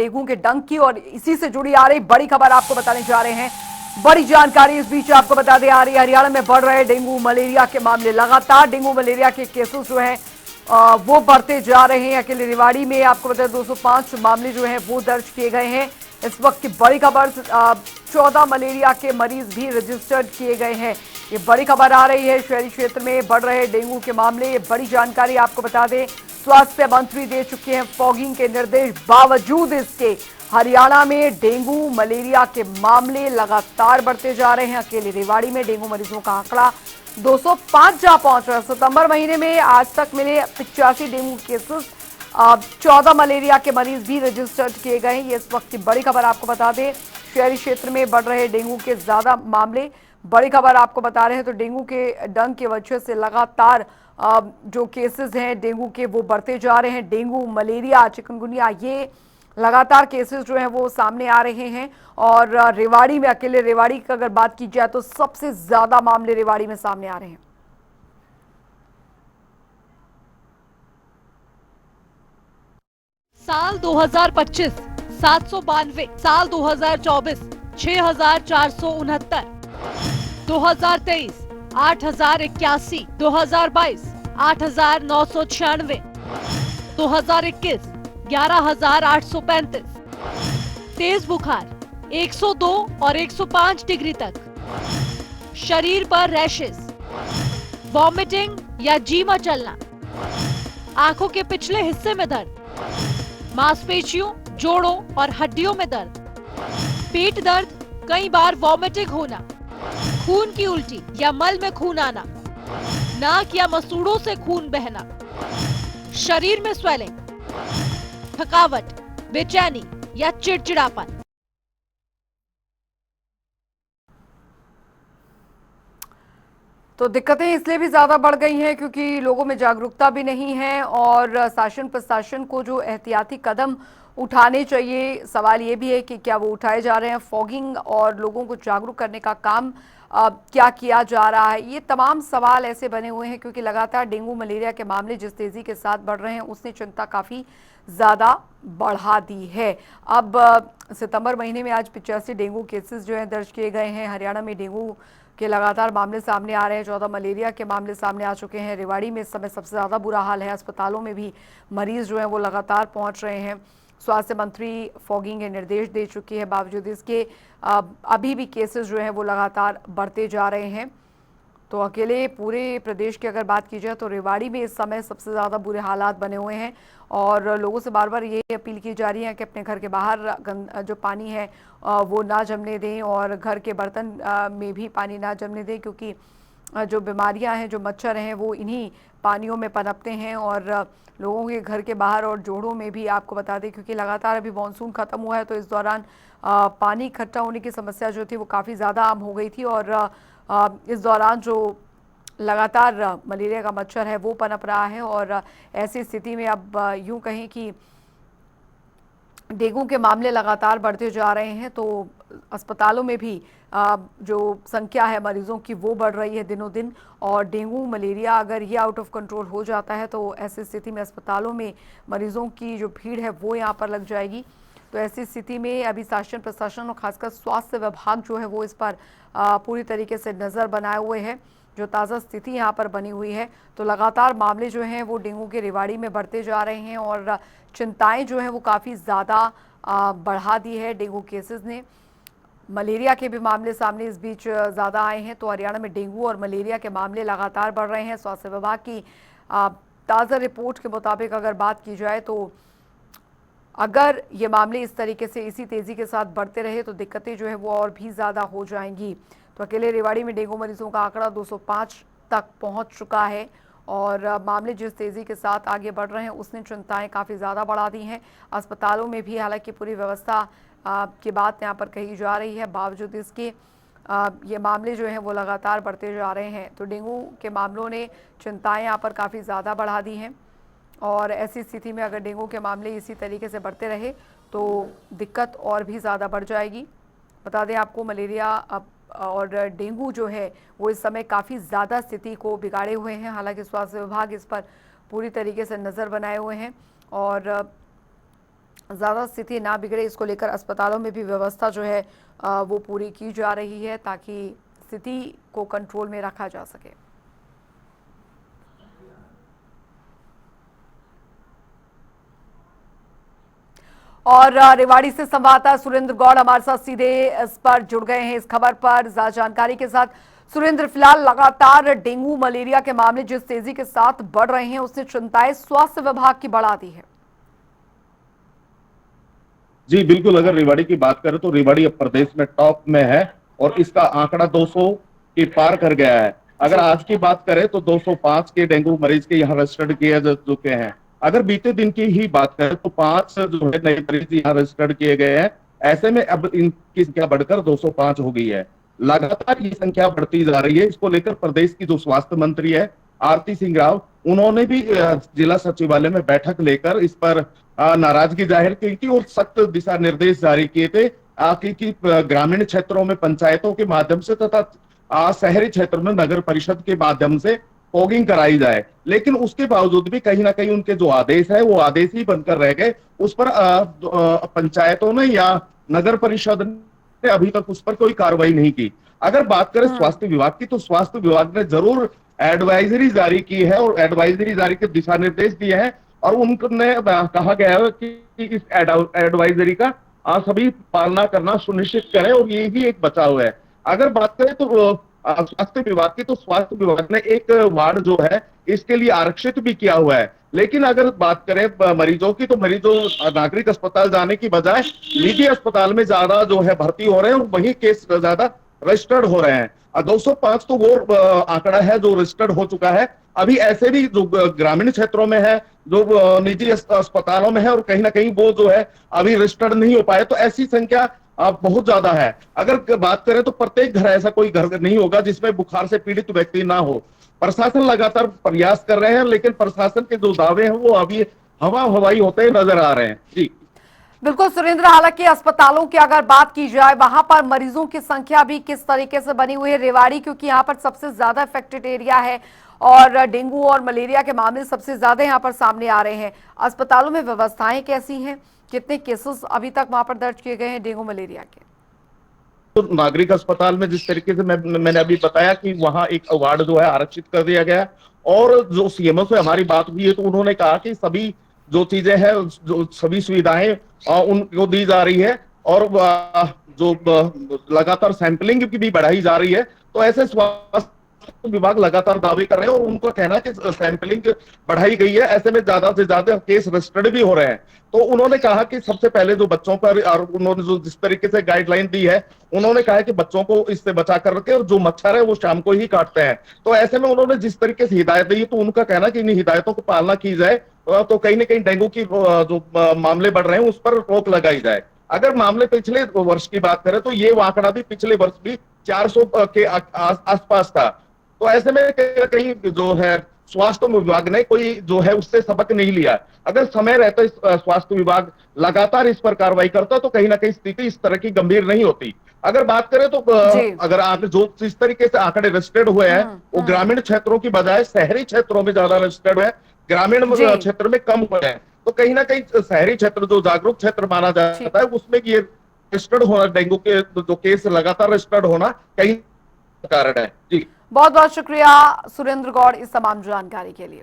Dengue के डंक की, और इसी से जुड़ी आ रही बड़ी खबर आपको बताने जा रहे हैं। बड़ी जानकारी इस बीच आपको बता दें आ रही है, हरियाणा में बढ़ रहे डेंगू मलेरिया के मामले। लगातार डेंगू मलेरिया के केसेस जो हैं वो बढ़ते जा रहे हैं। अकेले रेवाड़ी में आपको बता दें 205 मामले जो हैं वो दर्ज किए गए हैं। इस वक्त की बड़ी खबर, 14 मलेरिया के मरीज भी रजिस्टर्ड किए गए हैं। ये बड़ी खबर आ रही है, शहरी क्षेत्र में बढ़ रहे डेंगू के मामले। ये बड़ी जानकारी आपको बता दें, स्वास्थ्य मंत्री दे चुके हैं फॉगिंग के निर्देश। बावजूद इसके हरियाणा में डेंगू मलेरिया के मामले लगातार बढ़ते जा रहे हैं। अकेले रेवाड़ी में डेंगू मरीजों का आंकड़ा 205 जा पहुंच रहा है। सितंबर महीने में आज तक मिले 85 डेंगू केसेस, 14 मलेरिया के मरीज भी रजिस्टर्ड किए गए हैं। ये इस वक्त की बड़ी खबर आपको बता दें, शहरी क्षेत्र में बढ़ रहे डेंगू के ज्यादा मामले। बड़ी खबर आपको बता रहे हैं, तो डेंगू के डंक की वजह से लगातार जो केसेस हैं डेंगू के वो बढ़ते जा रहे हैं। डेंगू, मलेरिया, चिकनगुनिया, ये लगातार केसेस जो हैं वो सामने आ रहे हैं। और रेवाड़ी में, अकेले रेवाड़ी की अगर बात की जाए तो सबसे ज्यादा मामले रेवाड़ी में सामने आ रहे हैं। साल 2025 792, साल 2024 6469, 2023 8081, 2022 8996, 2021 11835। तेज बुखार 102 और 105 डिग्री तक, शरीर पर रैशेस, वॉमिटिंग या जी मचलना, आंखों के पिछले हिस्से में दर्द, मांसपेशियों, जोड़ों और हड्डियों में दर्द, पेट दर्द, कई बार वॉमिटिंग होना, खून की उल्टी या मल में खून आना, नाक या मसूड़ों से खून बहना, शरीर में स्वेलिंग, थकावट, बेचैनी या चिड़चिड़ापन। तो दिक्कतें इसलिए भी ज्यादा बढ़ गई हैं क्योंकि लोगों में जागरूकता भी नहीं है, और शासन प्रशासन को जो एहतियाती कदम उठाने चाहिए, सवाल ये भी है कि क्या वो उठाए जा रहे हैं। फॉगिंग और लोगों को जागरूक करने का काम क्या किया जा रहा है, ये तमाम सवाल ऐसे बने हुए हैं क्योंकि लगातार डेंगू मलेरिया के मामले जिस तेजी के साथ बढ़ रहे हैं उसने चिंता काफ़ी ज़्यादा बढ़ा दी है। अब सितंबर महीने में आज 85 डेंगू केसेस जो हैं दर्ज किए गए हैं। हरियाणा में डेंगू के लगातार मामले सामने आ रहे हैं। 14 मलेरिया के मामले सामने आ चुके हैं। रेवाड़ी में इस समय सबसे ज़्यादा बुरा हाल है। अस्पतालों में भी मरीज जो हैं वो लगातार पहुंच रहे हैं। स्वास्थ्य मंत्री फॉगिंग के निर्देश दे चुकी है, बावजूद इसके अभी भी केसेस जो हैं वो लगातार बढ़ते जा रहे हैं। तो अकेले पूरे प्रदेश की अगर बात की जाए तो रेवाड़ी में इस समय सबसे ज़्यादा बुरे हालात बने हुए हैं, और लोगों से बार बार ये अपील की जा रही है कि अपने घर के बाहर जो पानी है वो ना जमने दें, और घर के बर्तन में भी पानी ना जमने दें, क्योंकि जो बीमारियां हैं, जो मच्छर हैं, वो इन्हीं पानियों में पनपते हैं। और लोगों के घर के बाहर और जोड़ों में भी आपको बता दें, क्योंकि लगातार अभी मानसून ख़त्म हुआ है तो इस दौरान पानी इकट्ठा होने की समस्या जो थी वो काफ़ी ज़्यादा आम हो गई थी, और इस दौरान जो लगातार मलेरिया का मच्छर है वो पनप रहा है। और ऐसी स्थिति में अब यूं कहें कि डेंगू के मामले लगातार बढ़ते जा रहे हैं, तो अस्पतालों में भी जो संख्या है मरीजों की वो बढ़ रही है दिनों दिन। और डेंगू मलेरिया अगर ये आउट ऑफ कंट्रोल हो जाता है तो ऐसी स्थिति में अस्पतालों में मरीजों की जो भीड़ है वो यहाँ पर लग जाएगी। तो ऐसी स्थिति में अभी शासन प्रशासन और खासकर स्वास्थ्य विभाग जो है वो इस पर पूरी तरीके से नज़र बनाए हुए है। जो ताज़ा स्थिति यहाँ पर बनी हुई है, तो लगातार मामले जो हैं वो डेंगू के रेवाड़ी में बढ़ते जा रहे हैं, और चिंताएं जो हैं वो काफ़ी ज़्यादा बढ़ा दी है डेंगू केसेस ने। मलेरिया के भी मामले सामने इस बीच ज़्यादा आए हैं। तो हरियाणा में डेंगू और मलेरिया के मामले लगातार बढ़ रहे हैं। स्वास्थ्य विभाग की ताज़ा रिपोर्ट के मुताबिक अगर बात की जाए तो अगर ये मामले इस तरीके से इसी तेज़ी के साथ बढ़ते रहे तो दिक्कतें जो है वो और भी ज़्यादा हो जाएंगी। तो अकेले रेवाड़ी में डेंगू मरीजों का आंकड़ा 205 तक पहुंच चुका है, और मामले जिस तेज़ी के साथ आगे बढ़ रहे हैं उसने चिंताएं काफ़ी ज़्यादा बढ़ा दी हैं। अस्पतालों में भी हालांकि पूरी व्यवस्था की बात यहाँ पर कही जा रही है, बावजूद इसके ये मामले जो हैं वो लगातार बढ़ते जा रहे हैं। तो डेंगू के मामलों ने चिंताएँ यहाँ पर काफ़ी ज़्यादा बढ़ा दी हैं, और ऐसी स्थिति में अगर डेंगू के मामले इसी तरीके से बढ़ते रहे तो दिक्कत और भी ज़्यादा बढ़ जाएगी। बता दें आपको, मलेरिया अब और डेंगू जो है वो इस समय काफ़ी ज़्यादा स्थिति को बिगाड़े हुए हैं। हालांकि स्वास्थ्य विभाग इस पर पूरी तरीके से नज़र बनाए हुए हैं, और ज़्यादा स्थिति ना बिगड़े, इसको लेकर अस्पतालों में भी व्यवस्था जो है वो पूरी की जा रही है ताकि स्थिति को कंट्रोल में रखा जा सके। और रेवाड़ी से संवाददाता सुरेंद्र गौड़ हमारे साथ सीधे इस पर जुड़ गए हैं इस खबर पर ज्यादा जानकारी के साथ। सुरेंद्र, फिलहाल लगातार डेंगू मलेरिया के मामले जिस तेजी के साथ बढ़ रहे हैं उसने चिंताएं स्वास्थ्य विभाग की बढ़ा दी है। जी बिल्कुल, अगर रेवाड़ी की बात करें तो रेवाड़ी अब प्रदेश में टॉप में है और इसका आंकड़ा 200 के पार कर गया है। अगर आज की बात करें तो 205 के डेंगू मरीज के यहाँ रजिस्टर्ड किए जा चुके हैं। अगर बीते दिन की ही बात करें तो 5 जो है नए मरीज यहाँ रजिस्टर्ड किए गए हैं। ऐसे में अब इनकी संख्या बढ़कर 205 हो गई है। लगातार ये संख्या बढ़ती जा रही है। इसको लेकर प्रदेश की जो स्वास्थ्य मंत्री है आरती सिंह राव, उन्होंने भी जिला सचिवालय में बैठक लेकर इस पर नाराजगी जाहिर की थी और सख्त दिशा निर्देश जारी किए थे कि ग्रामीण क्षेत्रों में पंचायतों के माध्यम से तथा शहरी क्षेत्र में नगर परिषद के माध्यम से फॉगिंग कराई जाए। लेकिन उसके बावजूद भी कहीं ना कहीं उनके जो आदेश है वो आदेश ही बनकर रह गए। उस पर पंचायतों ने या नगर परिषद ने अभी तक उस पर कोई कार्रवाई नहीं की। अगर बात करें स्वास्थ्य विभाग की तो स्वास्थ्य विभाग ने जरूर एडवाइजरी जारी की है और एडवाइजरी जारी के दिशा निर्देश दिए हैं और उनने कहा गया है कि इस एडवाइजरी का सभी पालना करना सुनिश्चित करें और ये भी एक बचाव है। अगर बात करें तो स्वास्थ्य विभाग की तो स्वास्थ्य विभाग ने एक वार्ड जो है इसके लिए आरक्षित भी किया हुआ है। लेकिन अगर बात करें मरीजों की तो मरीजों नागरिक अस्पताल जाने की बजाय निजी अस्पताल में ज्यादा जो है भर्ती हो रहे हैं और वही केस ज्यादा रजिस्टर्ड हो रहे हैं। 205 तो वो आंकड़ा है जो रजिस्टर्ड हो चुका है। अभी ऐसे भी जो ग्रामीण क्षेत्रों में है, जो निजी अस्पतालों में है और कहीं ना कहीं वो जो है अभी रजिस्टर्ड नहीं हो पाए, तो ऐसी संख्या बहुत ज्यादा है। अगर बात करें तो प्रत्येक घर ऐसा कोई घर नहीं होगा जिसमें बुखार से पीड़ित व्यक्ति ना हो। प्रशासन लगातार प्रयास कर रहे हैं लेकिन प्रशासन के जो दावे हैं वो अभी हवाई होते नजर आ रहे हैं। जी बिल्कुल सुरेंद्र, हालांकि अस्पतालों की अगर बात की जाए वहां पर मरीजों की संख्या भी किस तरीके से बनी हुई है? रेवाड़ी क्योंकि यहाँ पर सबसे ज्यादा अफेक्टेड एरिया है और डेंगू और मलेरिया के मामले सबसे ज्यादा यहाँ पर सामने आ रहे हैं। अस्पतालों में व्यवस्थाएं कैसी हैं? कितने केसेस अभी तक वहां पर दर्ज किए गए हैं डेंगू मलेरिया के? तो नागरिक अस्पताल में जिस तरीके से मैंने अभी बताया कि वहां एक वार्ड जो है आरक्षित कर दिया गया और जो सीएमओ से हमारी बात हुई है तो उन्होंने कहा कि सभी जो चीजें हैं, जो सभी सुविधाएं उनको दी जा रही है और जो लगातार सैंपलिंग की भी बढ़ाई जा रही है। तो ऐसे स्वास्थ्य विभाग लगातार दावे कर रहे हैं और उनको कहना है कि सैंपलिंग बढ़ाई गई है, ऐसे में ज्यादा से ज्यादा केस रजिस्टर्ड भी हो रहे हैं। तो उन्होंने कहा कि सबसे पहले जो बच्चों पर और उन्होंने जो जिस तरीके से गाइडलाइन दी है, उन्होंने कहा है कि बच्चों को इससे बचा कर रखे और जो मच्छर है वो शाम को ही काटते हैं। तो ऐसे में उन्होंने जिस तरीके से हिदायत दी तो उनका कहना कि इन हिदायतों को पालना की जाए तो कहीं ना कहीं डेंगू की जो मामले बढ़ रहे हैं उस पर रोक लगाई जाए। अगर मामले पिछले वर्ष की बात करें तो ये आंकड़ा भी पिछले वर्ष भी 400 के आसपास था। तो ऐसे में कहीं जो है स्वास्थ्य विभाग ने कोई जो है उससे सबक नहीं लिया। अगर समय रहता स्वास्थ्य विभाग लगातार इस पर कार्रवाई करता तो कहीं ना कहीं स्थिति इस तरह की गंभीर नहीं होती। अगर बात करें तो अगर आप जो जिस तरीके से आंकड़े रजिस्टर्ड हुए हैं वो ग्रामीण क्षेत्रों की बजाय शहरी क्षेत्रों में ज्यादा रजिस्टर्ड है, ग्रामीण क्षेत्र में कम हुए हैं। तो कहीं ना कहीं शहरी क्षेत्र जो जागरूक क्षेत्र माना जाता है उसमें ये रजिस्टर्ड होना, डेंगू के जो केस लगातार रजिस्टर्ड होना कहीं कारण है। जी बहुत बहुत शुक्रिया सुरेंद्र गौड़ इस तमाम जानकारी के लिए।